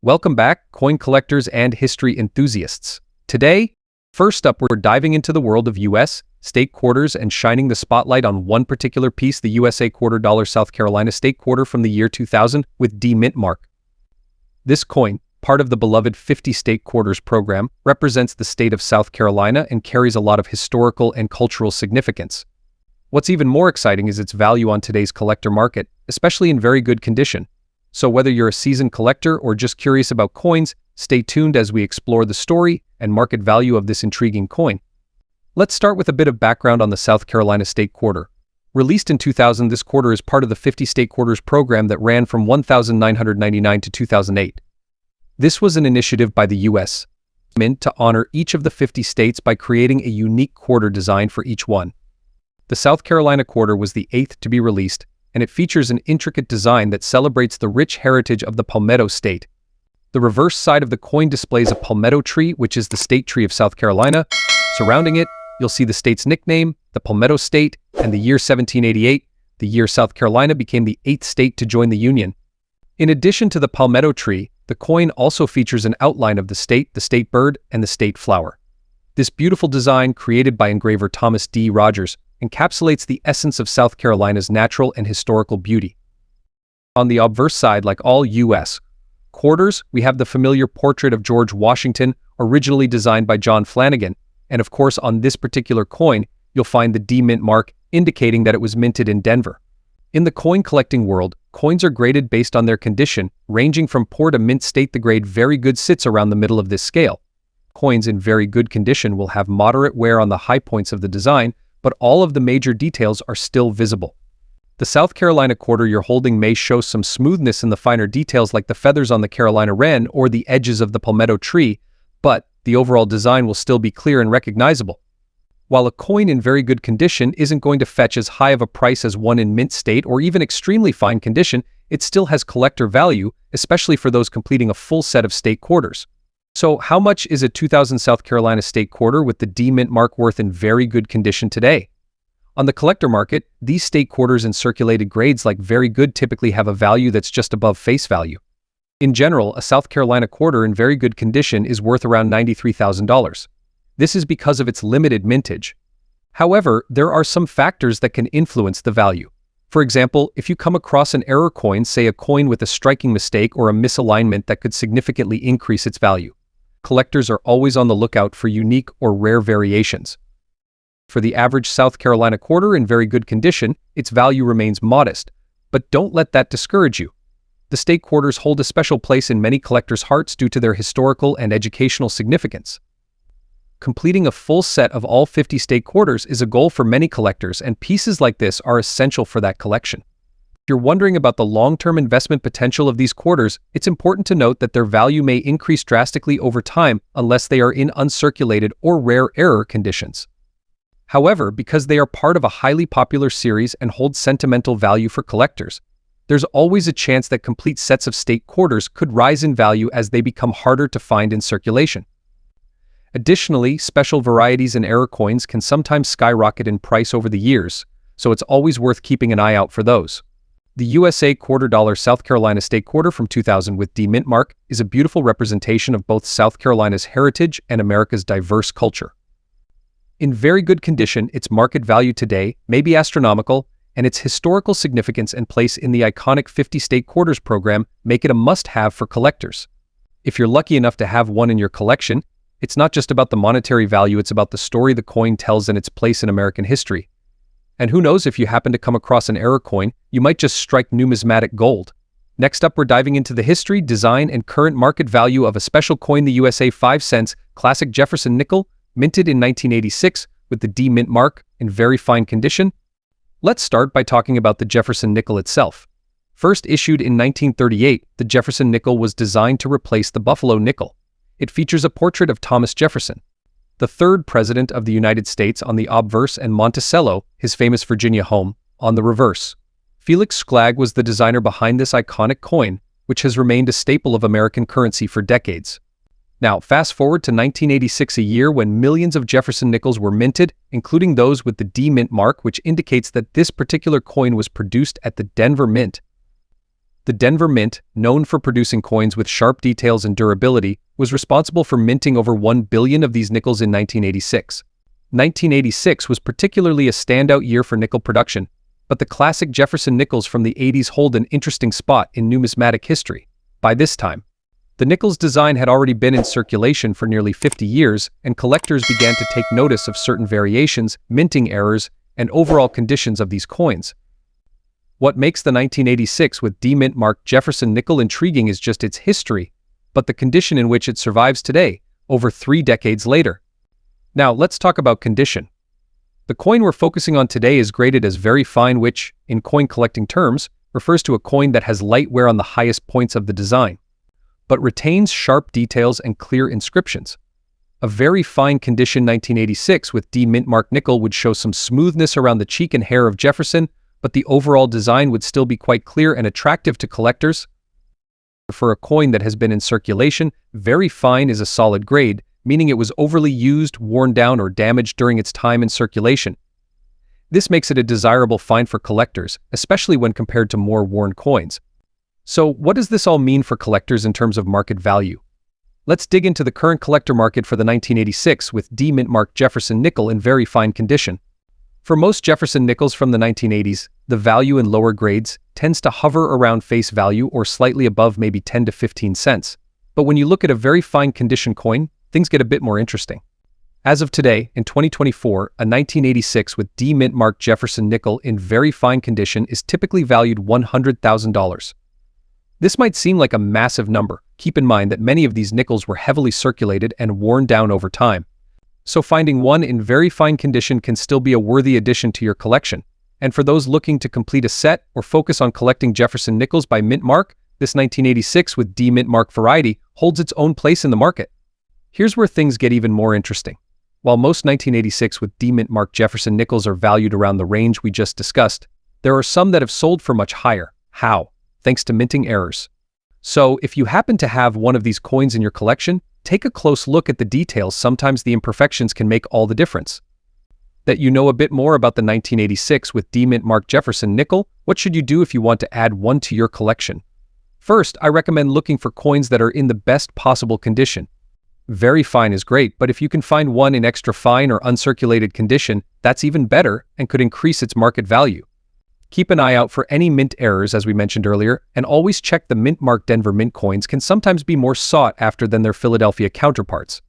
Welcome back, coin collectors and history enthusiasts. Today, first up, we're diving into the world of U.S. state quarters and shining the spotlight on one particular piece, the USA quarter dollar South Carolina state quarter from the year 2000 with D mint mark. This coin, part of the beloved 50 state quarters program, represents the state of South Carolina and carries a lot of historical and cultural significance. What's even more exciting is its value on today's collector market, especially in very good condition. So whether you're a seasoned collector or just curious about coins, stay tuned as we explore the story and market value of this intriguing coin. Let's start with a bit of background on the South Carolina state quarter. Released in 2000, this quarter is part of the 50 state quarters program that ran from 1999 to 2008. This was an initiative by the U.S. Mint to honor each of the 50 states by creating a unique quarter design for each one. The South Carolina quarter was the 8th to be released, and it features an intricate design that celebrates the rich heritage of the Palmetto State. The reverse side of the coin displays a palmetto tree, which is the state tree of South Carolina. Surrounding it, you'll see the state's nickname, the Palmetto State, and the year 1788, the year South Carolina became the 8th state to join the Union. In addition to the palmetto tree, the coin also features an outline of the state bird, and the state flower. This beautiful design, created by engraver Thomas D. Rogers, encapsulates the essence of South Carolina's natural and historical beauty. On the obverse side, like all U.S. quarters, we have the familiar portrait of George Washington, originally designed by John Flanagan, and of course on this particular coin, you'll find the D mint mark, indicating that it was minted in Denver. In the coin collecting world, coins are graded based on their condition, ranging from poor to mint state. The grade very good sits around the middle of this scale. Coins in very good condition will have moderate wear on the high points of the design, but all of the major details are still visible. The South Carolina quarter you're holding may show some smoothness in the finer details like the feathers on the Carolina wren or the edges of the palmetto tree, but the overall design will still be clear and recognizable. While a coin in very good condition isn't going to fetch as high of a price as one in mint state or even extremely fine condition, it still has collector value, especially for those completing a full set of state quarters. So how much is a 2000 South Carolina state quarter with the D mint mark worth in very good condition today? On the collector market, these state quarters in circulated grades like very good typically have a value that's just above face value. In general, a South Carolina quarter in very good condition is worth around $93,000. This is because of its limited mintage. However, there are some factors that can influence the value. For example, if you come across an error coin, say a coin with a striking mistake or a misalignment, that could significantly increase its value. Collectors are always on the lookout for unique or rare variations. For the average South Carolina quarter in very good condition, its value remains modest, but don't let that discourage you. The state quarters hold a special place in many collectors' hearts due to their historical and educational significance. Completing a full set of all 50 state quarters is a goal for many collectors, and pieces like this are essential for that collection. If you're wondering about the long-term investment potential of these quarters, it's important to note that their value may increase drastically over time unless they are in uncirculated or rare error conditions. However, because they are part of a highly popular series and hold sentimental value for collectors, there's always a chance that complete sets of state quarters could rise in value as they become harder to find in circulation. Additionally, special varieties and error coins can sometimes skyrocket in price over the years, so it's always worth keeping an eye out for those. The USA quarter dollar South Carolina state quarter from 2000 with D mint mark is a beautiful representation of both South Carolina's heritage and America's diverse culture. In very good condition, its market value today may be astronomical, and its historical significance and place in the iconic 50 state quarters program make it a must-have for collectors. If you're lucky enough to have one in your collection, it's not just about the monetary value, it's about the story the coin tells and its place in American history. And who knows, if you happen to come across an error coin, you might just strike numismatic gold. Next up, we're diving into the history, design, and current market value of a special coin, the USA 5 cents classic Jefferson nickel, minted in 1986 with the D mint mark in very fine condition. Let's start by talking about the Jefferson nickel itself. First issued in 1938, the Jefferson nickel was designed to replace the Buffalo nickel. It features a portrait of Thomas Jefferson, the third president of the United States, on the obverse, and Monticello, his famous Virginia home, on the reverse. Felix Schlage was the designer behind this iconic coin, which has remained a staple of American currency for decades. Now, fast forward to 1986, a year when millions of Jefferson nickels were minted, including those with the D mint mark, which indicates that this particular coin was produced at the Denver Mint. The Denver Mint, known for producing coins with sharp details and durability, was responsible for minting over 1 billion of these nickels in 1986. 1986 was particularly a standout year for nickel production, but the classic Jefferson nickels from the 80s hold an interesting spot in numismatic history. By this time, the nickel's design had already been in circulation for nearly 50 years, and collectors began to take notice of certain variations, minting errors, and overall conditions of these coins. What makes the 1986 with D-Mint marked Jefferson nickel intriguing is just its history, but the condition in which it survives today, over 3 decades later. Now, let's talk about condition. The coin we're focusing on today is graded as very fine, which, in coin collecting terms, refers to a coin that has light wear on the highest points of the design, but retains sharp details and clear inscriptions. A very fine condition 1986 with D-Mint marked nickel would show some smoothness around the cheek and hair of Jefferson, but the overall design would still be quite clear and attractive to collectors. For a coin that has been in circulation, very fine is a solid grade, meaning it was overly used, worn down, or damaged during its time in circulation. This makes it a desirable find for collectors, especially when compared to more worn coins. So, what does this all mean for collectors in terms of market value? Let's dig into the current collector market for the 1986 with D-Mint marked Jefferson nickel in very fine condition. For most Jefferson nickels from the 1980s, the value in lower grades tends to hover around face value or slightly above maybe 10 to 15 cents. But when you look at a very fine condition coin, things get a bit more interesting. As of today, in 2024, a 1986 with D-Mint marked Jefferson nickel in very fine condition is typically valued $100,000. This might seem like a massive number. Keep in mind that many of these nickels were heavily circulated and worn down over time. So finding one in very fine condition can still be a worthy addition to your collection. And for those looking to complete a set or focus on collecting Jefferson nickels by mint mark, this 1986 with D-Mint mark variety holds its own place in the market. Here's where things get even more interesting. While most 1986 with D-Mint marked Jefferson nickels are valued around the range we just discussed, there are some that have sold for much higher. How? Thanks to minting errors. So, if you happen to have one of these coins in your collection, take a close look at the details. Sometimes the imperfections can make all the difference. That you know a bit more about the 1986 with D-Mint marked Jefferson nickel, what should you do if you want to add one to your collection? First, I recommend looking for coins that are in the best possible condition. Very fine is great, but if you can find one in extra fine or uncirculated condition, that's even better and could increase its market value. Keep an eye out for any mint errors, as we mentioned earlier, and always check the mint-marked Denver Mint coins can sometimes be more sought after than their Philadelphia counterparts.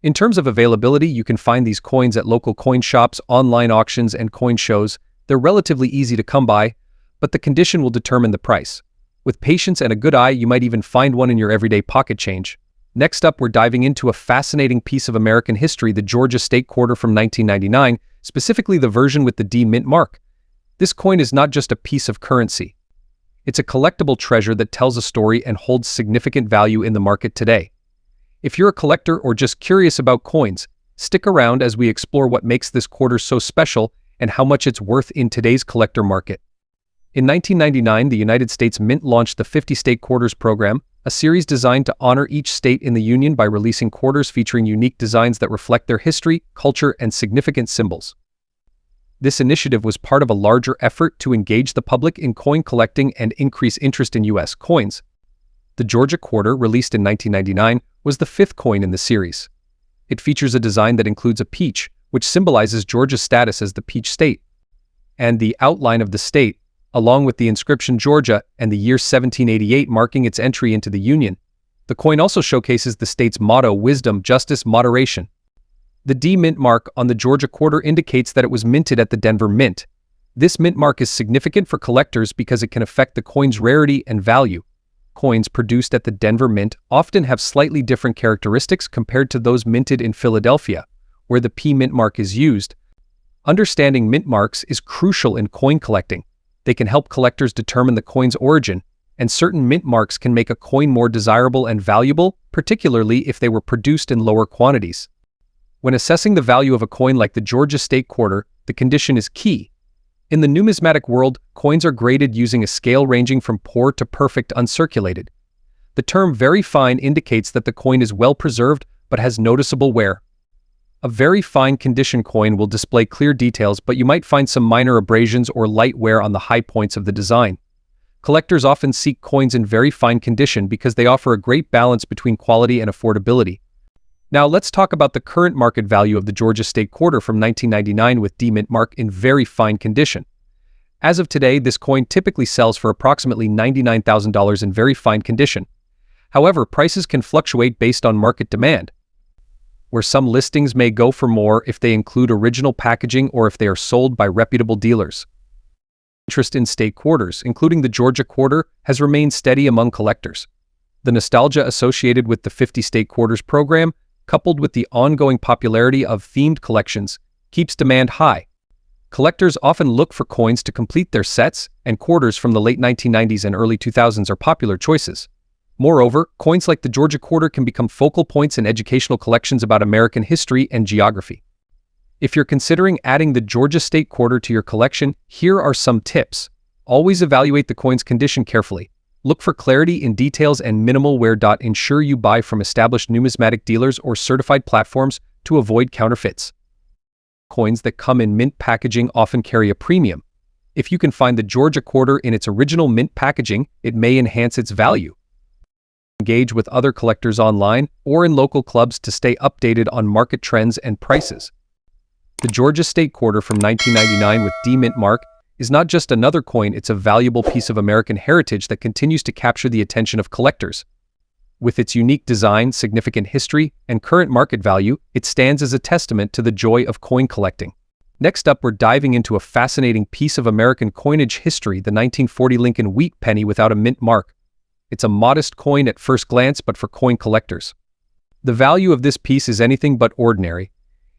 In terms of availability, you can find these coins at local coin shops, online auctions, and coin shows. They're relatively easy to come by, but the condition will determine the price. With patience and a good eye, you might even find one in your everyday pocket change. Next up, we're diving into a fascinating piece of American history, the Georgia State Quarter from 1999, specifically the version with the D-Mint mark. This coin is not just a piece of currency. It's a collectible treasure that tells a story and holds significant value in the market today. If you're a collector or just curious about coins, stick around as we explore what makes this quarter so special and how much it's worth in today's collector market. In 1999, the United States Mint launched the 50 State Quarters program, a series designed to honor each state in the Union by releasing quarters featuring unique designs that reflect their history, culture, and significant symbols. This initiative was part of a larger effort to engage the public in coin collecting and increase interest in U.S. coins. The Georgia Quarter, released in 1999, was the 5th coin in the series. It features a design that includes a peach, which symbolizes Georgia's status as the peach state, and the outline of the state, along with the inscription Georgia and the year 1788 marking its entry into the Union. The coin also showcases the state's motto: wisdom, justice, moderation. The D-Mint mark on the Georgia Quarter indicates that it was minted at the Denver Mint. This mint mark is significant for collectors because it can affect the coin's rarity and value. Coins produced at the Denver Mint often have slightly different characteristics compared to those minted in Philadelphia, where the P mint mark is used. Understanding mint marks is crucial in coin collecting. They can help collectors determine the coin's origin, and certain mint marks can make a coin more desirable and valuable, particularly if they were produced in lower quantities. When assessing the value of a coin like the Georgia State Quarter, the condition is key. In the numismatic world, coins are graded using a scale ranging from poor to perfect uncirculated. The term very fine indicates that the coin is well preserved but has noticeable wear. A very fine condition coin will display clear details, but you might find some minor abrasions or light wear on the high points of the design. Collectors often seek coins in very fine condition because they offer a great balance between quality and affordability. Now let's talk about the current market value of the Georgia State Quarter from 1999 with D mint mark in very fine condition. As of today, this coin typically sells for approximately $99,000 in very fine condition. However, prices can fluctuate based on market demand, where some listings may go for more if they include original packaging or if they are sold by reputable dealers. Interest in state quarters, including the Georgia Quarter, has remained steady among collectors. The nostalgia associated with the 50 state quarters program, coupled with the ongoing popularity of themed collections, keeps demand high. Collectors often look for coins to complete their sets, and quarters from the late 1990s and early 2000s are popular choices. Moreover, coins like the Georgia Quarter can become focal points in educational collections about American history and geography. If you're considering adding the Georgia State Quarter to your collection, here are some tips. Always evaluate the coin's condition carefully. Look for clarity in details and minimal wear. Ensure you buy from established numismatic dealers or certified platforms to avoid counterfeits. Coins that come in mint packaging often carry a premium. If you can find the Georgia Quarter in its original mint packaging, it may enhance its value. Engage with other collectors online or in local clubs to stay updated on market trends and prices. The Georgia State Quarter from 1999 with D mint mark is not just another coin, it's a valuable piece of American heritage that continues to capture the attention of collectors. With its unique design, significant history, and current market value, it stands as a testament to the joy of coin collecting. Next up, we're diving into a fascinating piece of American coinage history, the 1940 Lincoln wheat penny without a mint mark. It's a modest coin at first glance, but for coin collectors, the value of this piece is anything but ordinary.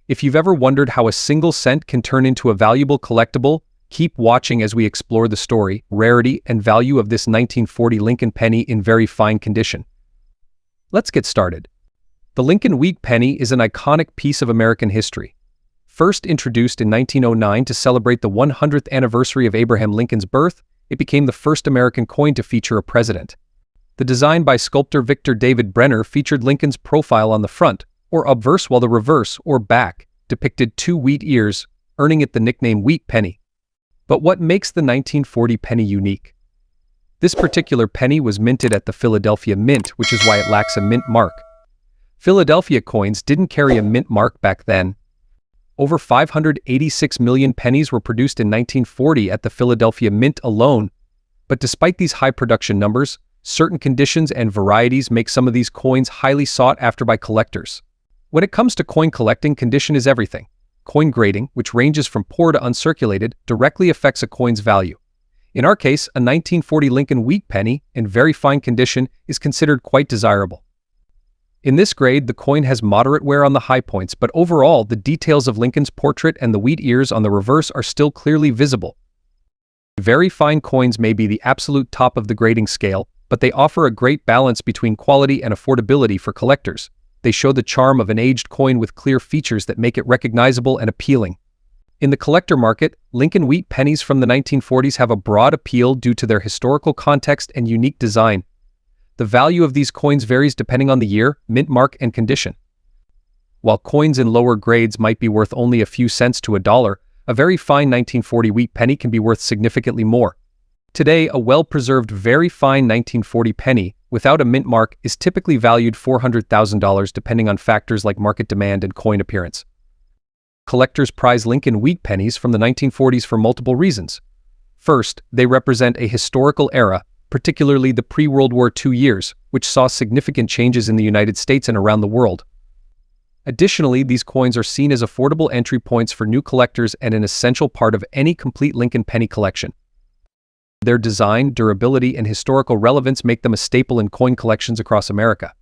If you've ever wondered how a single cent can turn into a valuable collectible, keep watching as we explore the story, rarity, and value of this 1940 Lincoln penny in very fine condition. Let's get started. The Lincoln wheat penny is an iconic piece of American history. First introduced in 1909 to celebrate the 100th anniversary of Abraham Lincoln's birth, it became the first American coin to feature a president. The design by sculptor Victor David Brenner featured Lincoln's profile on the front, or obverse, while the reverse, or back, depicted two wheat ears, earning it the nickname wheat penny. But what makes the 1940 penny unique? This particular penny was minted at the Philadelphia Mint, which is why it lacks a mint mark. Philadelphia coins didn't carry a mint mark back then. Over 586 million pennies were produced in 1940 at the Philadelphia Mint alone. But despite these high production numbers, certain conditions and varieties make some of these coins highly sought after by collectors. When it comes to coin collecting, condition is everything. Coin grading, which ranges from poor to uncirculated, directly affects a coin's value. In our case, a 1940 Lincoln wheat penny, in very fine condition, is considered quite desirable. In this grade, the coin has moderate wear on the high points, but overall, the details of Lincoln's portrait and the wheat ears on the reverse are still clearly visible. Very fine coins may be the absolute top of the grading scale, but they offer a great balance between quality and affordability for collectors. They show the charm of an aged coin with clear features that make it recognizable and appealing. In the collector market, Lincoln wheat pennies from the 1940s have a broad appeal due to their historical context and unique design. The value of these coins varies depending on the year, mint mark, and condition. While coins in lower grades might be worth only a few cents to $1, a very fine 1940 wheat penny can be worth significantly more. Today, a well-preserved, very fine 1940 penny, without a mint mark, is typically valued $400,000 depending on factors like market demand and coin appearance. Collectors prize Lincoln wheat pennies from the 1940s for multiple reasons. First, they represent a historical era, particularly the pre-World War II years, which saw significant changes in the United States and around the world. Additionally, these coins are seen as affordable entry points for new collectors and an essential part of any complete Lincoln penny collection. Their design, durability, and historical relevance make them a staple in coin collections across America.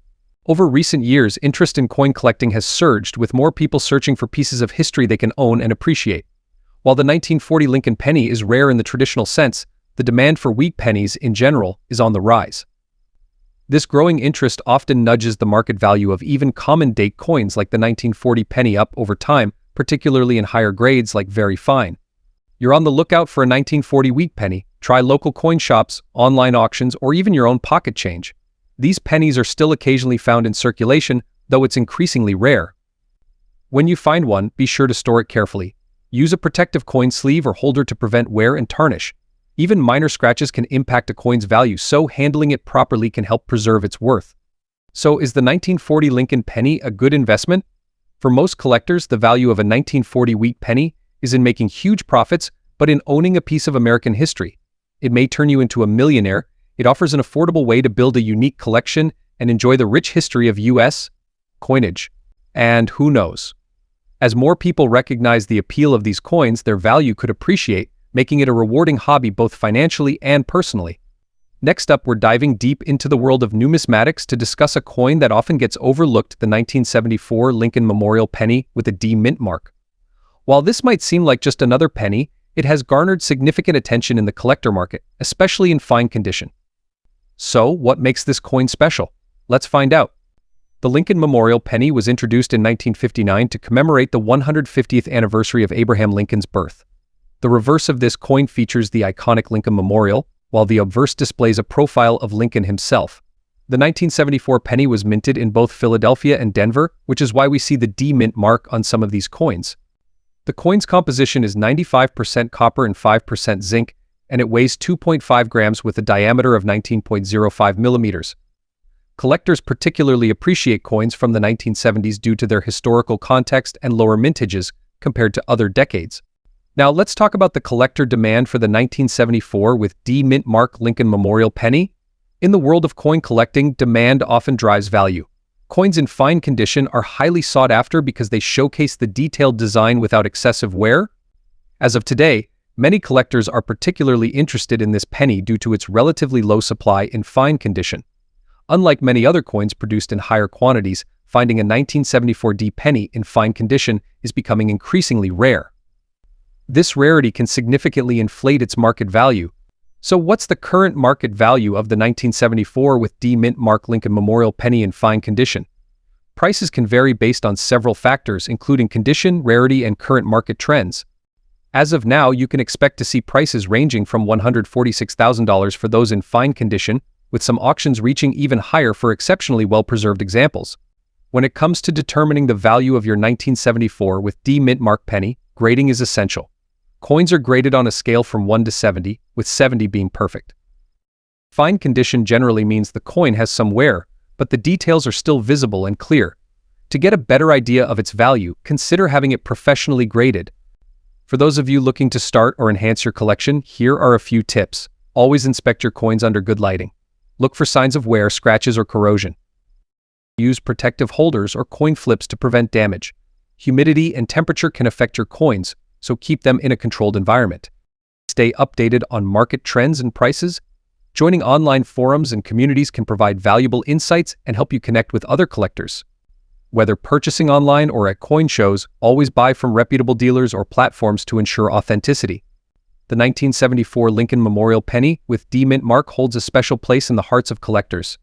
Over recent years, interest in coin collecting has surged, with more people searching for pieces of history they can own and appreciate. While the 1940 Lincoln penny is rare in the traditional sense, the demand for wheat pennies in general is on the rise. This growing interest often nudges the market value of even common-date coins like the 1940 penny up over time, particularly in higher grades like very fine. You're on the lookout for a 1940 wheat penny. Try local coin shops, online auctions, or even your own pocket change. These pennies are still occasionally found in circulation, though it's increasingly rare. When you find one, be sure to store it carefully. Use a protective coin sleeve or holder to prevent wear and tarnish. Even minor scratches can impact a coin's value, so handling it properly can help preserve its worth. So is the 1940 Lincoln penny a good investment? For most collectors, the value of a 1940 wheat penny is in making huge profits, but in owning a piece of American history. It may turn you into a millionaire. It offers an affordable way to build a unique collection and enjoy the rich history of U.S. coinage. And who knows? As more people recognize the appeal of these coins, their value could appreciate, making it a rewarding hobby both financially and personally. Next up, we're diving deep into the world of numismatics to discuss a coin that often gets overlooked, the 1974 Lincoln Memorial penny with a D mint mark. While this might seem like just another penny, it has garnered significant attention in the collector market, especially in fine condition. So, what makes this coin special? Let's find out. The Lincoln Memorial penny was introduced in 1959 to commemorate the 150th anniversary of Abraham Lincoln's birth. The reverse of this coin features the iconic Lincoln Memorial, while the obverse displays a profile of Lincoln himself. The 1974 penny was minted in both Philadelphia and Denver, which is why we see the D mint mark on some of these coins. The coin's composition is 95% copper and 5% zinc, and it weighs 2.5 grams with a diameter of 19.05 millimeters. Collectors particularly appreciate coins from the 1970s due to their historical context and lower mintages compared to other decades. Now let's talk about the collector demand for the 1974 with D mint mark Lincoln Memorial penny. In the world of coin collecting, demand often drives value. Coins in fine condition are highly sought after because they showcase the detailed design without excessive wear. As of today, many collectors are particularly interested in this penny due to its relatively low supply in fine condition. Unlike many other coins produced in higher quantities, finding a 1974 D penny in fine condition is becoming increasingly rare. This rarity can significantly inflate its market value. So what's the current market value of the 1974 with D mint mark Lincoln Memorial penny in fine condition? Prices can vary based on several factors, including condition, rarity, and current market trends. As of now, you can expect to see prices ranging from $146,000 for those in fine condition, with some auctions reaching even higher for exceptionally well-preserved examples. When it comes to determining the value of your 1974 with D mint mark penny, grading is essential. Coins are graded on a scale from 1 to 70, with 70 being perfect. Fine condition generally means the coin has some wear, but the details are still visible and clear. To get a better idea of its value, consider having it professionally graded. For those of you looking to start or enhance your collection, here are a few tips. Always inspect your coins under good lighting. Look for signs of wear, scratches, or corrosion. Use protective holders or coin flips to prevent damage. Humidity and temperature can affect your coins, so keep them in a controlled environment. Stay updated on market trends and prices. Joining online forums and communities can provide valuable insights and help you connect with other collectors. Whether purchasing online or at coin shows, always buy from reputable dealers or platforms to ensure authenticity. The 1974 Lincoln Memorial penny with D mint mark holds a special place in the hearts of collectors.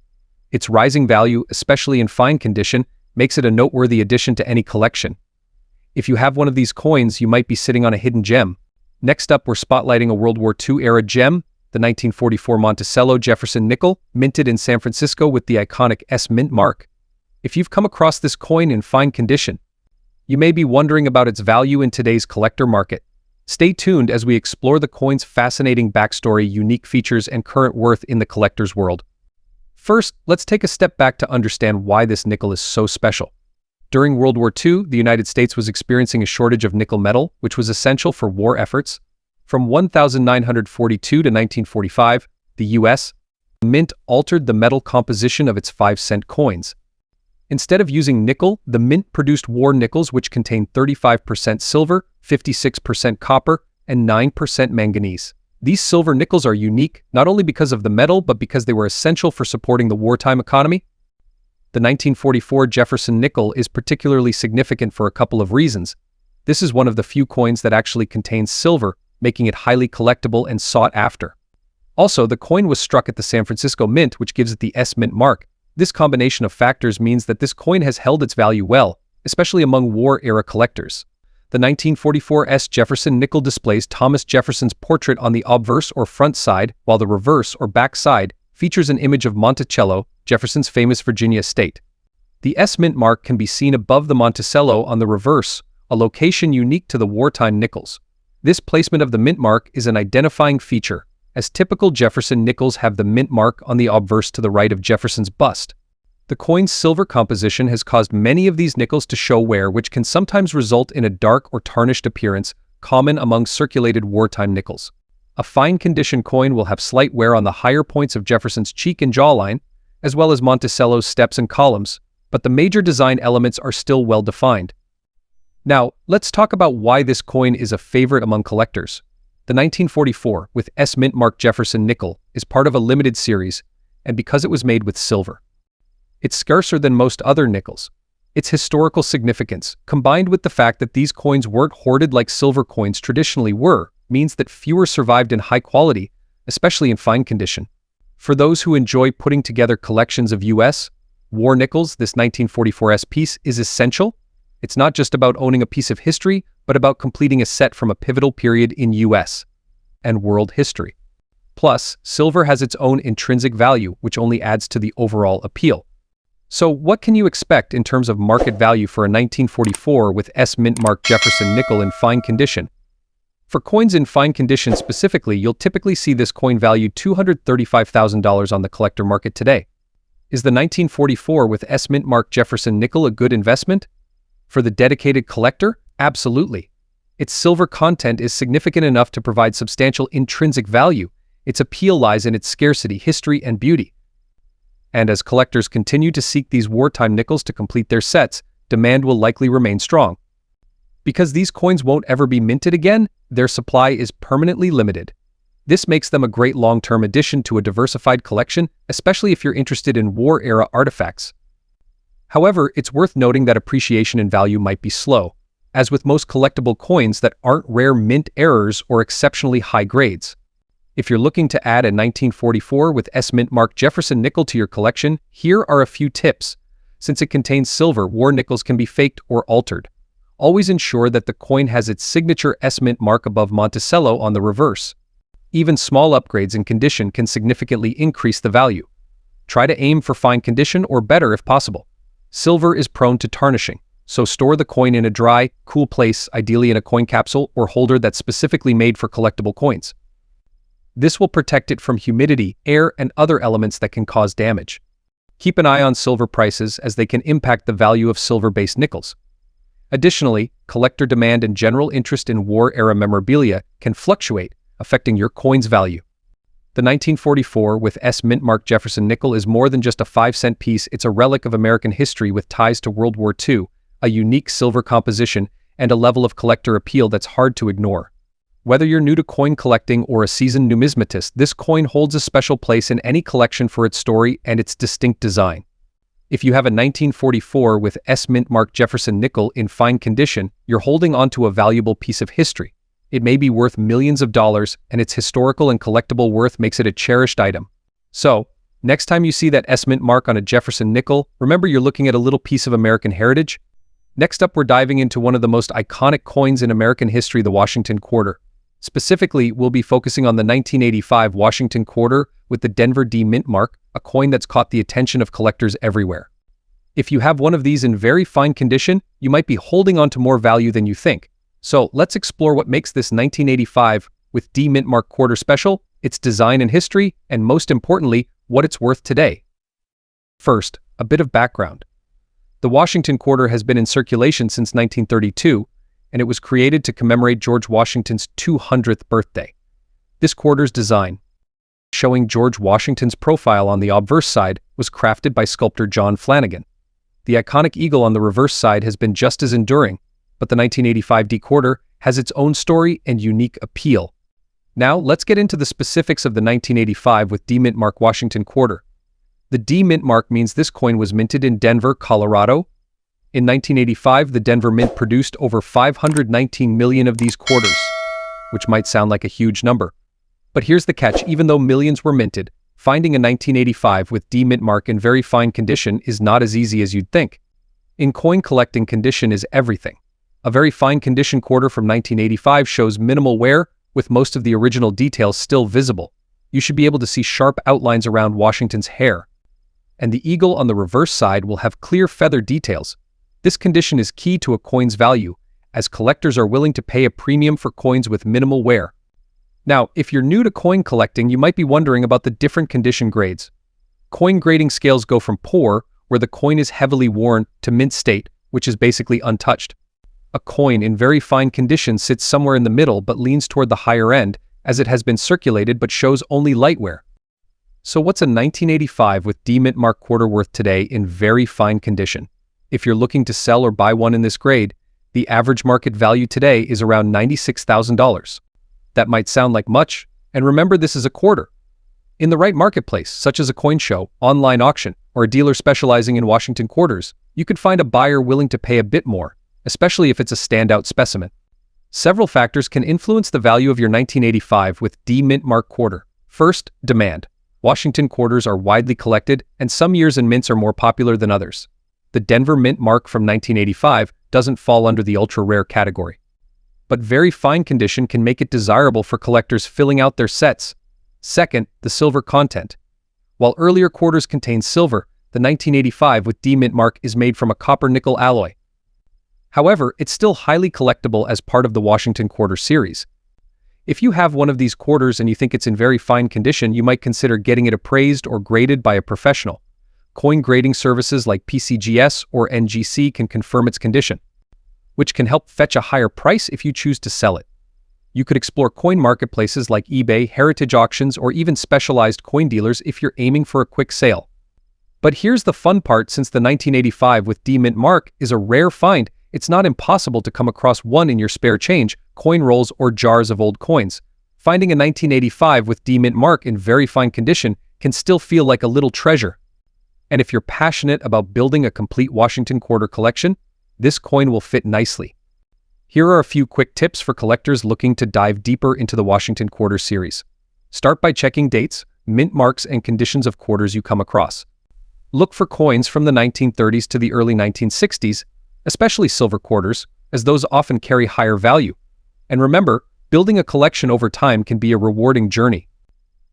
Its rising value, especially in fine condition, makes it a noteworthy addition to any collection. If you have one of these coins, you might be sitting on a hidden gem. Next up, we're spotlighting a World War II-era gem, the 1944 Monticello Jefferson nickel, minted in San Francisco with the iconic S mint mark. If you've come across this coin in fine condition, you may be wondering about its value in today's collector market. Stay tuned as we explore the coin's fascinating backstory, unique features, and current worth in the collector's world. First, let's take a step back to understand why this nickel is so special. During World War II, the United States was experiencing a shortage of nickel metal, which was essential for war efforts. From 1942 to 1945, the U.S. Mint altered the metal composition of its 5-cent coins. Instead of using nickel, the mint produced war nickels which contained 35% silver, 56% copper, and 9% manganese. These silver nickels are unique, not only because of the metal, but because they were essential for supporting the wartime economy. The 1944 Jefferson nickel is particularly significant for a couple of reasons. This is one of the few coins that actually contains silver, making it highly collectible and sought after. Also, the coin was struck at the San Francisco Mint, which gives it the S mint mark. This combination of factors means that this coin has held its value well, especially among war-era collectors. The 1944 S Jefferson nickel displays Thomas Jefferson's portrait on the obverse or front side, while the reverse or back side features an image of Monticello, Jefferson's famous Virginia estate. The S mint mark can be seen above the Monticello on the reverse, a location unique to the wartime nickels. This placement of the mint mark is an identifying feature, as typical Jefferson nickels have the mint mark on the obverse to the right of Jefferson's bust. The coin's silver composition has caused many of these nickels to show wear, which can sometimes result in a dark or tarnished appearance, common among circulated wartime nickels. A fine-condition coin will have slight wear on the higher points of Jefferson's cheek and jawline, as well as Monticello's steps and columns, but the major design elements are still well defined. Now, let's talk about why this coin is a favorite among collectors. The 1944 with S mint mark Jefferson nickel is part of a limited series, and because it was made with silver. It's scarcer than most other nickels. Its historical significance, combined with the fact that these coins weren't hoarded like silver coins traditionally were, means that fewer survived in high quality, especially in fine condition. For those who enjoy putting together collections of U.S. war nickels, this 1944S piece is essential. It's not just about owning a piece of history, but about completing a set from a pivotal period in U.S. and world history. Plus, silver has its own intrinsic value, which only adds to the overall appeal. So what can you expect in terms of market value for a 1944 with S mint mark Jefferson nickel in fine condition? For coins in fine condition specifically, you'll typically see this coin valued $235,000 on the collector market today. Is the 1944 with S mint mark Jefferson nickel a good investment? For the dedicated collector, absolutely. Its silver content is significant enough to provide substantial intrinsic value. Its appeal lies in its scarcity, history, and beauty. And as collectors continue to seek these wartime nickels to complete their sets, demand will likely remain strong. Because these coins won't ever be minted again, their supply is permanently limited. This makes them a great long-term addition to a diversified collection, especially if you're interested in war-era artifacts. However, it's worth noting that appreciation in value might be slow, as with most collectible coins that aren't rare mint errors or exceptionally high grades. If you're looking to add a 1944 with S mint mark Jefferson nickel to your collection, here are a few tips. Since it contains silver, war nickels can be faked or altered. Always ensure that the coin has its signature S mint mark above Monticello on the reverse. Even small upgrades in condition can significantly increase the value. Try to aim for fine condition or better if possible. Silver is prone to tarnishing, so store the coin in a dry, cool place, ideally in a coin capsule or holder that's specifically made for collectible coins. This will protect it from humidity, air, and other elements that can cause damage. Keep an eye on silver prices as they can impact the value of silver-based nickels. Additionally, collector demand and general interest in war-era memorabilia can fluctuate, affecting your coin's value. The 1944 with S mint mark Jefferson nickel is more than just a 5-cent piece. It's a relic of American history with ties to World War II, a unique silver composition, and a level of collector appeal that's hard to ignore. Whether you're new to coin collecting or a seasoned numismatist, this coin holds a special place in any collection for its story and its distinct design. If you have a 1944 with S mint mark Jefferson nickel in fine condition, you're holding onto a valuable piece of history. It may be worth millions of dollars, and its historical and collectible worth makes it a cherished item. So, next time you see that S mint mark on a Jefferson nickel, remember you're looking at a little piece of American heritage. Next up, we're diving into one of the most iconic coins in American history, the Washington quarter. Specifically, we'll be focusing on the 1985 Washington quarter with the Denver D mint mark, a coin that's caught the attention of collectors everywhere. If you have one of these in very fine condition, you might be holding on to more value than you think. So let's explore what makes this 1985 with D mint mark quarter special, its design and history, and most importantly, what it's worth today. First, a bit of background. The Washington quarter has been in circulation since 1932, and it was created to commemorate George Washington's 200th birthday. This quarter's design, showing George Washington's profile on the obverse side, was crafted by sculptor John Flanagan. The iconic eagle on the reverse side has been just as enduring, but the 1985 D quarter has its own story and unique appeal. Now, let's get into the specifics of the 1985 with D mint mark Washington quarter. The D mint mark means this coin was minted in Denver, Colorado. In 1985, the Denver Mint produced over 519 million of these quarters, which might sound like a huge number. But here's the catch: even though millions were minted, finding a 1985 with D mint mark in very fine condition is not as easy as you'd think. In coin collecting, condition is everything. A very fine condition quarter from 1985 shows minimal wear, with most of the original details still visible. You should be able to see sharp outlines around Washington's hair. And the eagle on the reverse side will have clear feather details. This condition is key to a coin's value, as collectors are willing to pay a premium for coins with minimal wear. Now, if you're new to coin collecting, you might be wondering about the different condition grades. Coin grading scales go from poor, where the coin is heavily worn, to mint state, which is basically untouched. A coin in very fine condition sits somewhere in the middle but leans toward the higher end, as it has been circulated but shows only light wear. So what's a 1985 with D mint mark quarter worth today in very fine condition? If you're looking to sell or buy one in this grade, the average market value today is around $96,000. That might sound like much, and remember this is a quarter. In the right marketplace, such as a coin show, online auction, or a dealer specializing in Washington quarters, you could find a buyer willing to pay a bit more, especially if it's a standout specimen. Several factors can influence the value of your 1985 with D mint mark quarter. First, demand. Washington quarters are widely collected, and some years and mints are more popular than others. The Denver mint mark from 1985 doesn't fall under the ultra-rare category. But very fine condition can make it desirable for collectors filling out their sets. Second, the silver content. While earlier quarters contained silver, the 1985 with D mint mark is made from a copper-nickel alloy. However, it's still highly collectible as part of the Washington quarter series. If you have one of these quarters and you think it's in very fine condition, you might consider getting it appraised or graded by a professional. Coin grading services like PCGS or NGC can confirm its condition, which can help fetch a higher price if you choose to sell it. You could explore coin marketplaces like eBay, heritage auctions, or even specialized coin dealers if you're aiming for a quick sale. But here's the fun part: since the 1985 with D mint mark is a rare find, it's not impossible to come across one in your spare change, coin rolls, or jars of old coins. Finding a 1985 with D mint mark in very fine condition can still feel like a little treasure. And if you're passionate about building a complete Washington quarter collection, this coin will fit nicely. Here are a few quick tips for collectors looking to dive deeper into the Washington quarter series. Start by checking dates, mint marks, and conditions of quarters you come across. Look for coins from the 1930s to the early 1960s, especially silver quarters, as those often carry higher value. And remember, building a collection over time can be a rewarding journey.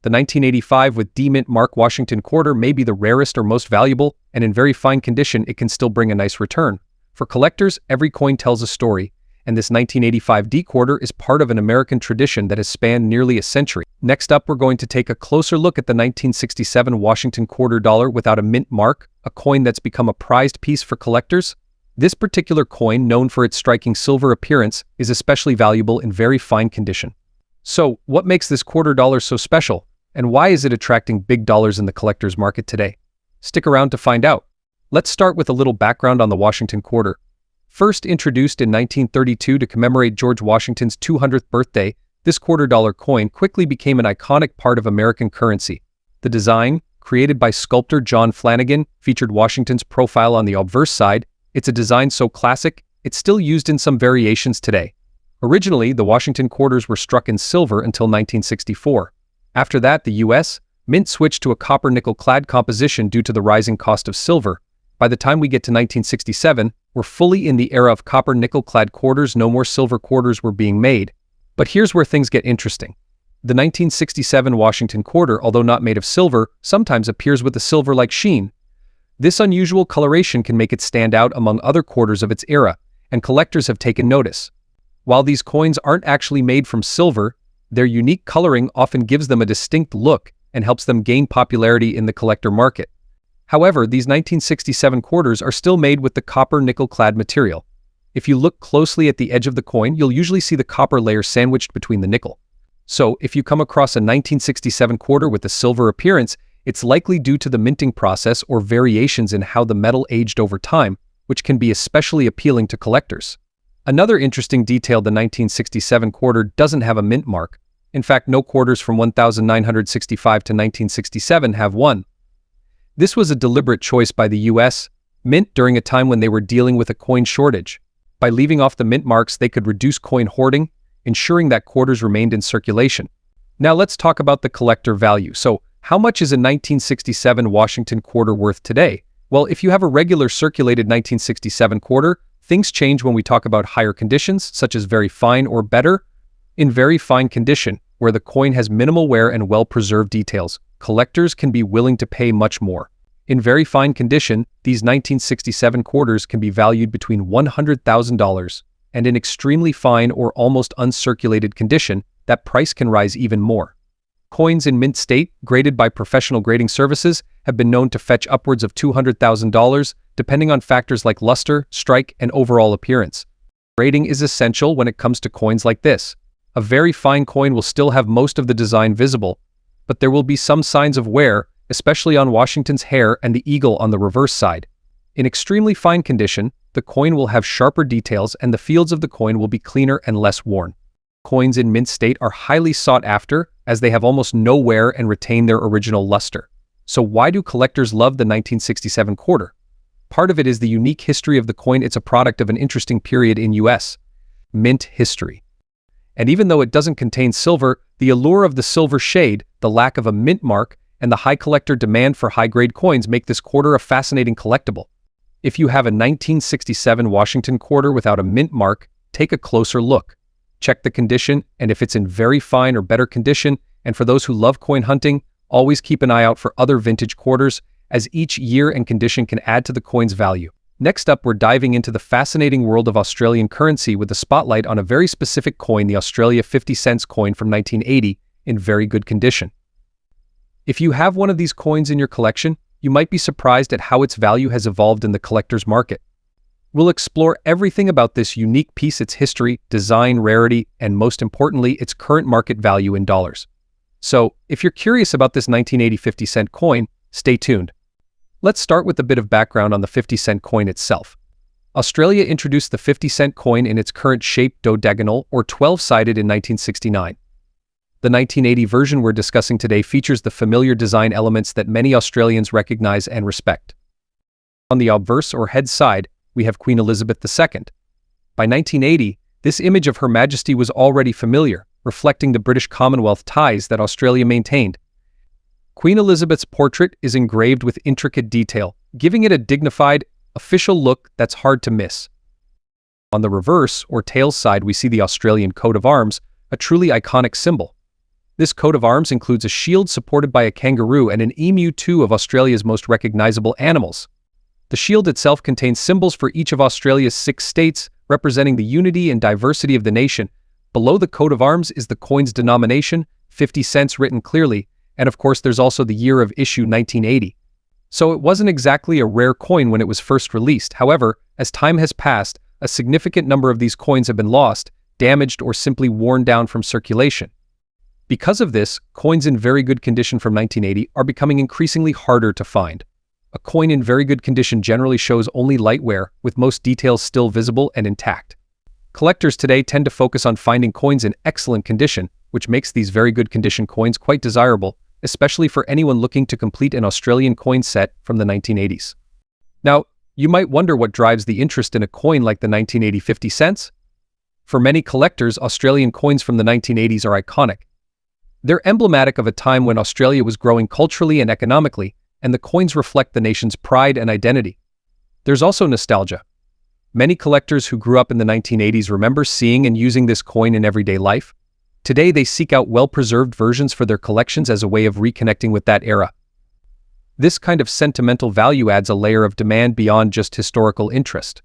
The 1985 with D mint mark Washington quarter may be the rarest or most valuable, and in very fine condition it can still bring a nice return. For collectors, every coin tells a story, and this 1985 D quarter is part of an American tradition that has spanned nearly a century. Next up, we're going to take a closer look at the 1967 Washington quarter dollar without a mint mark, a coin that's become a prized piece for collectors. This particular coin, known for its striking silver appearance, is especially valuable in very fine condition. So, what makes this quarter dollar so special, and why is it attracting big dollars in the collector's market today? Stick around to find out. Let's start with a little background on the Washington quarter. First introduced in 1932 to commemorate George Washington's 200th birthday, this quarter dollar coin quickly became an iconic part of American currency. The design, created by sculptor John Flanagan, featured Washington's profile on the obverse side. It's a design so classic, it's still used in some variations today. Originally, the Washington quarters were struck in silver until 1964. After that, the U.S. Mint switched to a copper-nickel clad composition due to the rising cost of silver. By the time we get to 1967, we're fully in the era of copper-nickel clad quarters. No more silver quarters were being made. But here's where things get interesting. The 1967 Washington quarter, although not made of silver, sometimes appears with a silver-like sheen. This unusual coloration can make it stand out among other quarters of its era, and collectors have taken notice. While these coins aren't actually made from silver, their unique coloring often gives them a distinct look and helps them gain popularity in the collector market. However, these 1967 quarters are still made with the copper-nickel clad material. If you look closely at the edge of the coin, you'll usually see the copper layer sandwiched between the nickel. So, if you come across a 1967 quarter with a silver appearance, it's likely due to the minting process or variations in how the metal aged over time, which can be especially appealing to collectors. Another interesting detail: the 1967 quarter doesn't have a mint mark. In fact, no quarters from 1965 to 1967 have one. This was a deliberate choice by the U.S. Mint during a time when they were dealing with a coin shortage. By leaving off the mint marks, they could reduce coin hoarding, ensuring that quarters remained in circulation. Now let's talk about the collector value. So, how much is a 1967 Washington quarter worth today? Well, if you have a regular circulated 1967 quarter, things change when we talk about higher conditions, such as very fine or better. In very fine condition, where the coin has minimal wear and well-preserved details, collectors can be willing to pay much more. In very fine condition, these 1967 quarters can be valued between $100,000, and in extremely fine or almost uncirculated condition, that price can rise even more. Coins in mint state, graded by professional grading services, have been known to fetch upwards of $200,000, depending on factors like luster, strike, and overall appearance. Grading is essential when it comes to coins like this. A very fine coin will still have most of the design visible, but there will be some signs of wear, especially on Washington's hair and the eagle on the reverse side. In extremely fine condition, the coin will have sharper details and the fields of the coin will be cleaner and less worn. Coins in mint state are highly sought after as they have almost no wear and retain their original luster. So why do collectors love the 1967 quarter? Part of it is the unique history of the coin. It's a product of an interesting period in U.S. mint history. And even though it doesn't contain silver, the allure of the silver shade, the lack of a mint mark, and the high collector demand for high-grade coins make this quarter a fascinating collectible. If you have a 1967 Washington quarter without a mint mark, take a closer look. Check the condition, and if it's in very fine or better condition, and for those who love coin hunting, always keep an eye out for other vintage quarters, as each year and condition can add to the coin's value. Next up, we're diving into the fascinating world of Australian currency with a spotlight on a very specific coin, the Australia 50 cents coin from 1980, in very good condition. If you have one of these coins in your collection, you might be surprised at how its value has evolved in the collector's market. We'll explore everything about this unique piece, its history, design, rarity, and most importantly, its current market value in dollars. So, if you're curious about this 1980 50 cent coin, stay tuned. Let's start with a bit of background on the 50 cent coin itself. Australia introduced the 50 cent coin in its current shape, dodiagonal or 12-sided, in 1969. The 1980 version we're discussing today features the familiar design elements that many Australians recognize and respect. On the obverse or head side, we have Queen Elizabeth II. By 1980, this image of Her Majesty was already familiar, reflecting the British Commonwealth ties that Australia maintained. Queen Elizabeth's portrait is engraved with intricate detail, giving it a dignified, official look that's hard to miss. On the reverse or tail side, we see the Australian coat of arms, a truly iconic symbol. This coat of arms includes a shield supported by a kangaroo and an emu, two of Australia's most recognizable animals. The shield itself contains symbols for each of Australia's 6 states, representing the unity and diversity of the nation. Below the coat of arms is the coin's denomination, 50 cents, written clearly, and of course there's also the year of issue, 1980. So it wasn't exactly a rare coin when it was first released. However, as time has passed, a significant number of these coins have been lost, damaged, or simply worn down from circulation. Because of this, coins in very good condition from 1980 are becoming increasingly harder to find. A coin in very good condition generally shows only light wear, with most details still visible and intact. Collectors today tend to focus on finding coins in excellent condition, which makes these very good condition coins quite desirable, especially for anyone looking to complete an Australian coin set from the 1980s. Now, you might wonder what drives the interest in a coin like the 1980 50 cents? For many collectors, Australian coins from the 1980s are iconic. They're emblematic of a time when Australia was growing culturally and economically, and the coins reflect the nation's pride and identity. There's also nostalgia. Many collectors who grew up in the 1980s remember seeing and using this coin in everyday life. Today, they seek out well-preserved versions for their collections as a way of reconnecting with that era. This kind of sentimental value adds a layer of demand beyond just historical interest.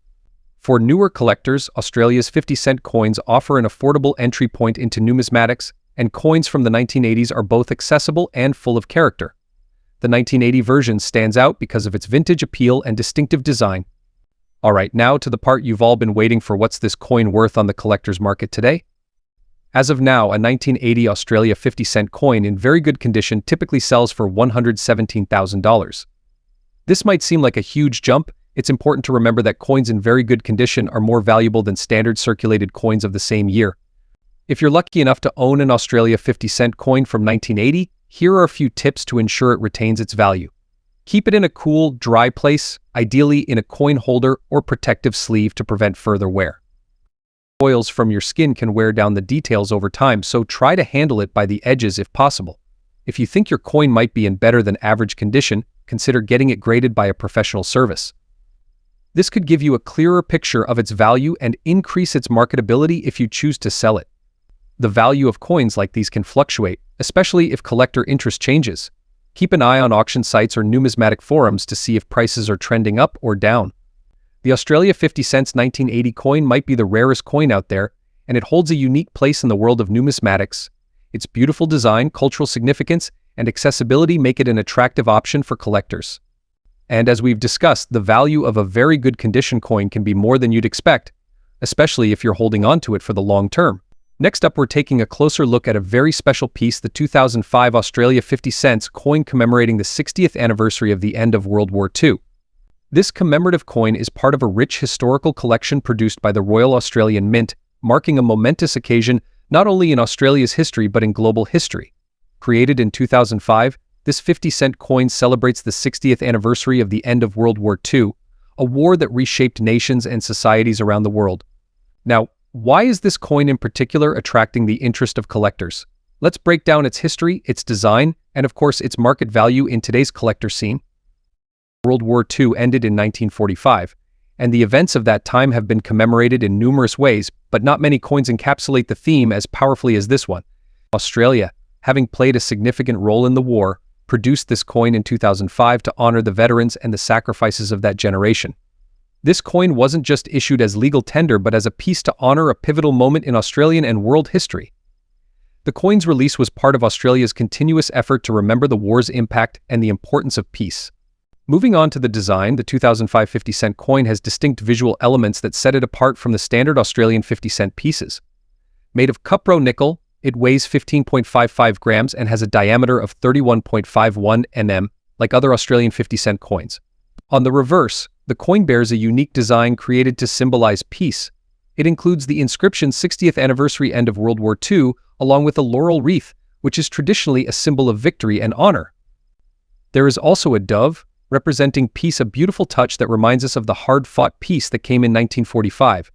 For newer collectors, Australia's 50 cent coins offer an affordable entry point into numismatics, and coins from the 1980s are both accessible and full of character. The 1980 version stands out because of its vintage appeal and distinctive design. Alright, now to the part you've all been waiting for: what's this coin worth on the collector's market today? As of now, a 1980 Australia 50 cent coin in very good condition typically sells for $117,000. This might seem like a huge jump. It's important to remember that coins in very good condition are more valuable than standard circulated coins of the same year. If you're lucky enough to own an Australia 50 cent coin from 1980, here are a few tips to ensure it retains its value. Keep it in a cool, dry place, ideally in a coin holder or protective sleeve to prevent further wear. Oils from your skin can wear down the details over time, so try to handle it by the edges if possible. If you think your coin might be in better than average condition, consider getting it graded by a professional service. This could give you a clearer picture of its value and increase its marketability if you choose to sell it. The value of coins like these can fluctuate, especially if collector interest changes. Keep an eye on auction sites or numismatic forums to see if prices are trending up or down. The Australia 50 cents 1980 coin might be the rarest coin out there, and it holds a unique place in the world of numismatics. Its beautiful design, cultural significance, and accessibility make it an attractive option for collectors. And as we've discussed, the value of a very good condition coin can be more than you'd expect, especially if you're holding on to it for the long term. Next up, we're taking a closer look at a very special piece, the 2005 Australia 50 cents coin commemorating the 60th anniversary of the end of World War II. This commemorative coin is part of a rich historical collection produced by the Royal Australian Mint, marking a momentous occasion not only in Australia's history but in global history. Created in 2005, this 50-cent coin celebrates the 60th anniversary of the end of World War II, a war that reshaped nations and societies around the world. Now, why is this coin in particular attracting the interest of collectors? Let's break down its history, its design, and of course its market value in today's collector scene. World War II ended in 1945, and the events of that time have been commemorated in numerous ways, but not many coins encapsulate the theme as powerfully as this one. Australia, having played a significant role in the war, produced this coin in 2005 to honor the veterans and the sacrifices of that generation. This coin wasn't just issued as legal tender but as a piece to honor a pivotal moment in Australian and world history. The coin's release was part of Australia's continuous effort to remember the war's impact and the importance of peace. Moving on to the design, the 2005 50-cent coin has distinct visual elements that set it apart from the standard Australian 50-cent pieces. Made of cupro nickel, it weighs 15.55 grams and has a diameter of 31.51 mm, like other Australian 50-cent coins. On the reverse, the coin bears a unique design created to symbolize peace. It includes the inscription 60th anniversary end of World War II, along with a laurel wreath, which is traditionally a symbol of victory and honor. There is also a dove, representing peace, a beautiful touch that reminds us of the hard-fought peace that came in 1945.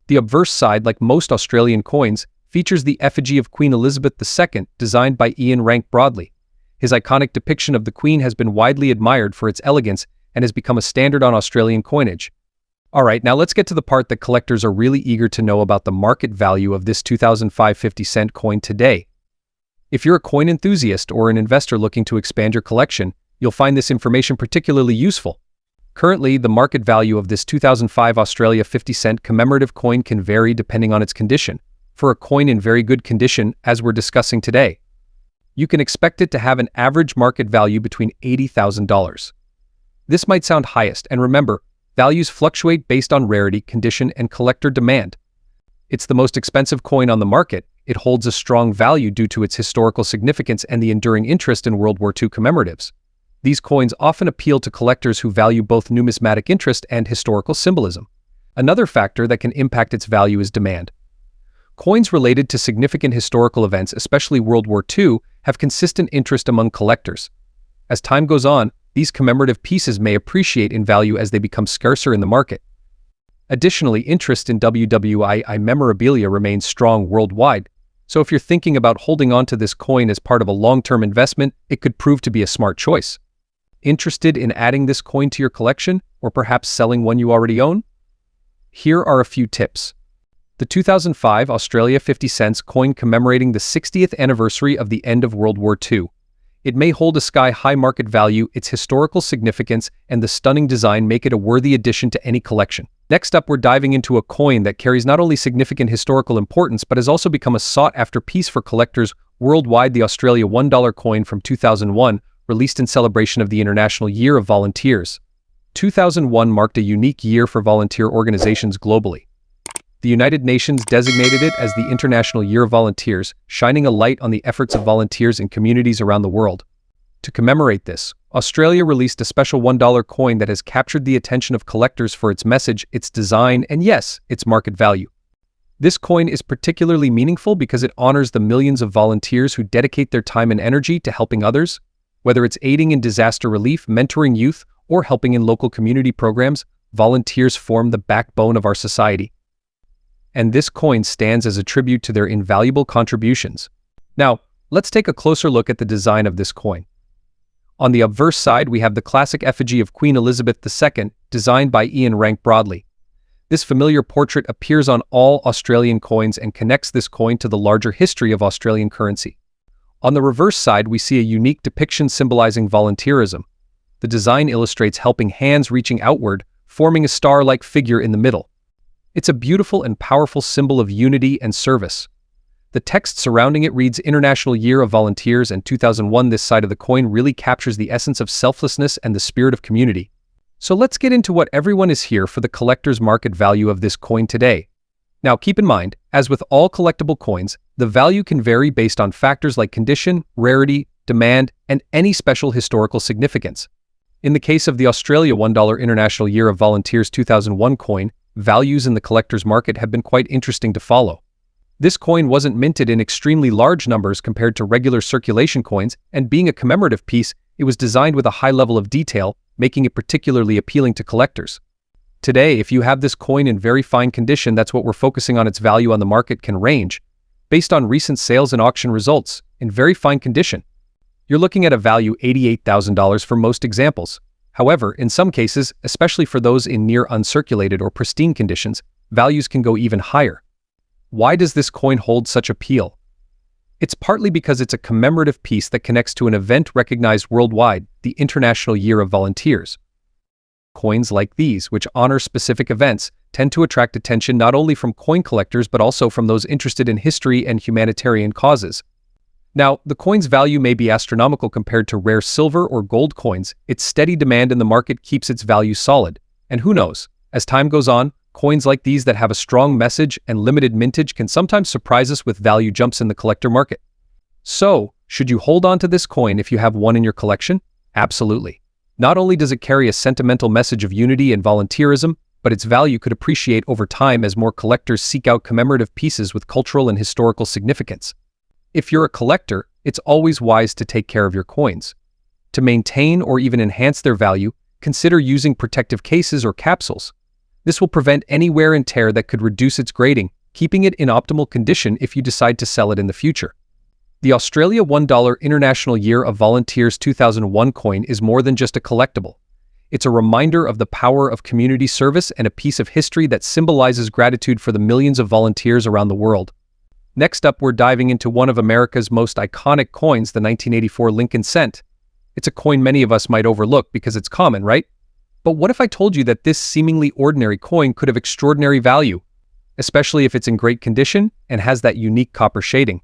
The obverse side, like most Australian coins, features the effigy of Queen Elizabeth II, designed by Ian Rank Broadley. His iconic depiction of the Queen has been widely admired for its elegance and has become a standard on Australian coinage. Alright, now let's get to the part that collectors are really eager to know about: the market value of this 2005 50-cent coin today. If you're a coin enthusiast or an investor looking to expand your collection, you'll find this information particularly useful. Currently, the market value of this 2005 Australia 50-cent commemorative coin can vary depending on its condition. For a coin in very good condition, as we're discussing today, you can expect it to have an average market value between $80,000. This might sound highest, and remember, values fluctuate based on rarity, condition, and collector demand. It's the most expensive coin on the market. It holds a strong value due to its historical significance and the enduring interest in World War II commemoratives. These coins often appeal to collectors who value both numismatic interest and historical symbolism. Another factor that can impact its value is demand. Coins related to significant historical events, especially World War II, have consistent interest among collectors. As time goes on, these commemorative pieces may appreciate in value as they become scarcer in the market. Additionally, interest in WWII memorabilia remains strong worldwide, so if you're thinking about holding on to this coin as part of a long-term investment, it could prove to be a smart choice. Interested in adding this coin to your collection, or perhaps selling one you already own? Here are a few tips. The 2005 Australia 50 cents coin commemorating the 60th anniversary of the end of World War II. It may hold a sky-high market value. Its historical significance and the stunning design make it a worthy addition to any collection. Next up, we're diving into a coin that carries not only significant historical importance but has also become a sought-after piece for collectors worldwide: the Australia $1 coin from 2001, released in celebration of the International Year of Volunteers. 2001 marked a unique year for volunteer organizations globally. The United Nations designated it as the International Year of Volunteers, shining a light on the efforts of volunteers in communities around the world. To commemorate this, Australia released a special $1 coin that has captured the attention of collectors for its message, its design, and yes, its market value. This coin is particularly meaningful because it honors the millions of volunteers who dedicate their time and energy to helping others. Whether it's aiding in disaster relief, mentoring youth, or helping in local community programs, volunteers form the backbone of our society. And this coin stands as a tribute to their invaluable contributions. Now, let's take a closer look at the design of this coin. On the obverse side, we have the classic effigy of Queen Elizabeth II, designed by Ian Rank Broadley. This familiar portrait appears on all Australian coins and connects this coin to the larger history of Australian currency. On the reverse side, we see a unique depiction symbolizing volunteerism. The design illustrates helping hands reaching outward, forming a star-like figure in the middle. It's a beautiful and powerful symbol of unity and service. The text surrounding it reads International Year of Volunteers and 2001. This side of the coin really captures the essence of selflessness and the spirit of community. So let's get into what everyone is here for: the collector's market value of this coin today. Now keep in mind, as with all collectible coins, the value can vary based on factors like condition, rarity, demand, and any special historical significance. In the case of the Australia $1 International Year of Volunteers 2001 coin, values in the collector's market have been quite interesting to follow. This coin wasn't minted in extremely large numbers compared to regular circulation coins, and being a commemorative piece, it was designed with a high level of detail, making it particularly appealing to collectors. Today, if you have this coin in very fine condition, that's what we're focusing on. Its value on the market can range, based on recent sales and auction results, in very fine condition. You're looking at a value $88,000 for most examples. However, in some cases, especially for those in near uncirculated or pristine conditions, values can go even higher. Why does this coin hold such appeal? It's partly because it's a commemorative piece that connects to an event recognized worldwide, the International Year of Volunteers. Coins like these, which honor specific events, tend to attract attention not only from coin collectors but also from those interested in history and humanitarian causes. Now, the coin's value may be astronomical compared to rare silver or gold coins. Its steady demand in the market keeps its value solid. And who knows, as time goes on, coins like these that have a strong message and limited mintage can sometimes surprise us with value jumps in the collector market. So, should you hold on to this coin if you have one in your collection? Absolutely. Not only does it carry a sentimental message of unity and volunteerism, but its value could appreciate over time as more collectors seek out commemorative pieces with cultural and historical significance. If you're a collector, it's always wise to take care of your coins. To maintain or even enhance their value, consider using protective cases or capsules. This will prevent any wear and tear that could reduce its grading, keeping it in optimal condition if you decide to sell it in the future. The Australia $1 International Year of Volunteers 2001 coin is more than just a collectible. It's a reminder of the power of community service and a piece of history that symbolizes gratitude for the millions of volunteers around the world. Next up, we're diving into one of America's most iconic coins, the 1984 Lincoln cent. It's a coin many of us might overlook because it's common, right? But what if I told you that this seemingly ordinary coin could have extraordinary value, especially if it's in great condition and has that unique copper shading?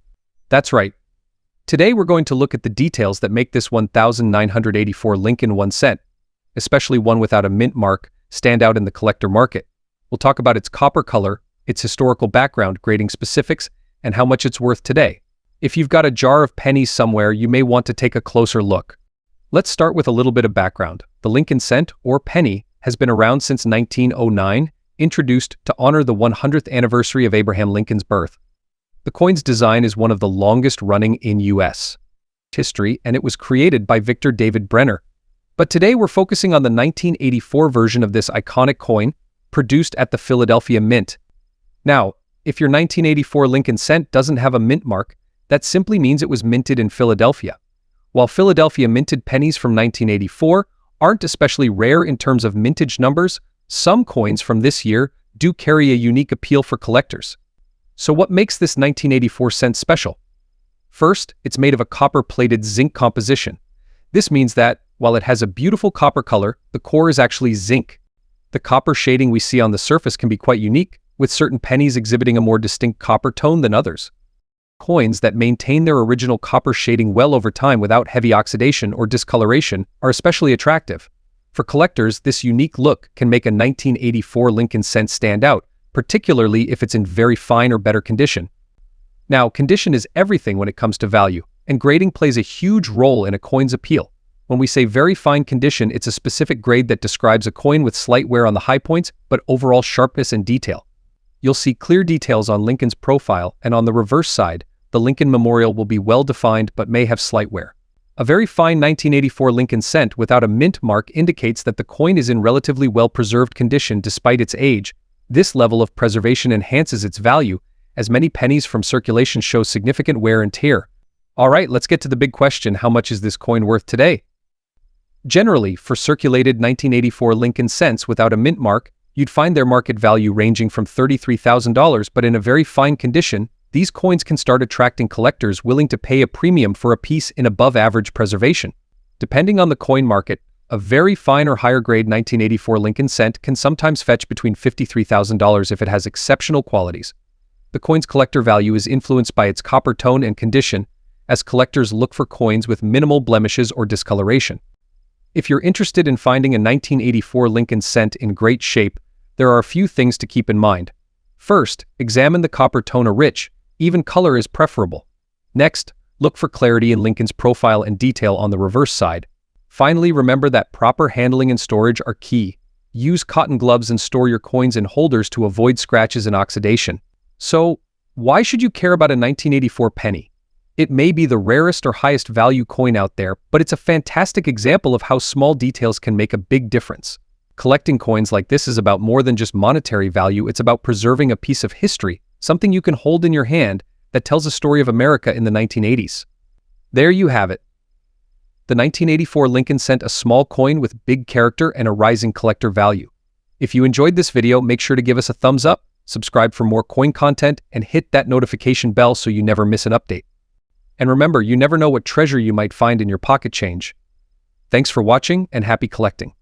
That's right. Today we're going to look at the details that make this 1984 Lincoln 1 cent, especially one without a mint mark, stand out in the collector market. We'll talk about its copper color, its historical background, grading specifics, and how much it's worth today. If you've got a jar of pennies somewhere, you may want to take a closer look. Let's start with a little bit of background. The Lincoln cent, or penny, has been around since 1909, introduced to honor the 100th anniversary of Abraham Lincoln's birth. The coin's design is one of the longest running in U.S. history, and it was created by Victor David Brenner. But today we're focusing on the 1984 version of this iconic coin, produced at the Philadelphia Mint. Now, if your 1984 Lincoln cent doesn't have a mint mark, that simply means it was minted in Philadelphia. While Philadelphia minted pennies from 1984 aren't especially rare in terms of mintage numbers, some coins from this year do carry a unique appeal for collectors. So what makes this 1984 cent special? First, it's made of a copper-plated zinc composition. This means that, while it has a beautiful copper color, the core is actually zinc. The copper shading we see on the surface can be quite unique, with certain pennies exhibiting a more distinct copper tone than others. Coins that maintain their original copper shading well over time without heavy oxidation or discoloration are especially attractive. For collectors, this unique look can make a 1984 Lincoln cent stand out, particularly if it's in very fine or better condition. Now, condition is everything when it comes to value, and grading plays a huge role in a coin's appeal. When we say very fine condition, it's a specific grade that describes a coin with slight wear on the high points, but overall sharpness and detail. You'll see clear details on Lincoln's profile, and on the reverse side, the Lincoln Memorial will be well defined but may have slight wear. A very fine 1984 Lincoln cent without a mint mark indicates that the coin is in relatively well-preserved condition despite its age. This level of preservation enhances its value, as many pennies from circulation show significant wear and tear. Alright, let's get to the big question: how much is this coin worth today? Generally, for circulated 1984 Lincoln cents without a mint mark, you'd find their market value ranging from $33,000, but in a very fine condition, these coins can start attracting collectors willing to pay a premium for a piece in above-average preservation. Depending on the coin market, A very fine or higher grade 1984 Lincoln cent can sometimes fetch between $53,000 if it has exceptional qualities. The coin's collector value is influenced by its copper tone and condition, as collectors look for coins with minimal blemishes or discoloration. If you're interested in finding a 1984 Lincoln cent in great shape, there are a few things to keep in mind. First, examine the copper tone. A rich, even color is preferable. Next, look for clarity in Lincoln's profile and detail on the reverse side. Finally, remember that proper handling and storage are key. Use cotton gloves and store your coins in holders to avoid scratches and oxidation. So, why should you care about a 1984 penny? It may be the rarest or highest value coin out there, but it's a fantastic example of how small details can make a big difference. Collecting coins like this is about more than just monetary value. It's about preserving a piece of history, something you can hold in your hand that tells a story of America in the 1980s. There you have it. The 1984 Lincoln cent, a small coin with big character and a rising collector value. If you enjoyed this video, make sure to give us a thumbs up, subscribe for more coin content, and hit that notification bell so you never miss an update. And remember, you never know what treasure you might find in your pocket change. Thanks for watching and happy collecting.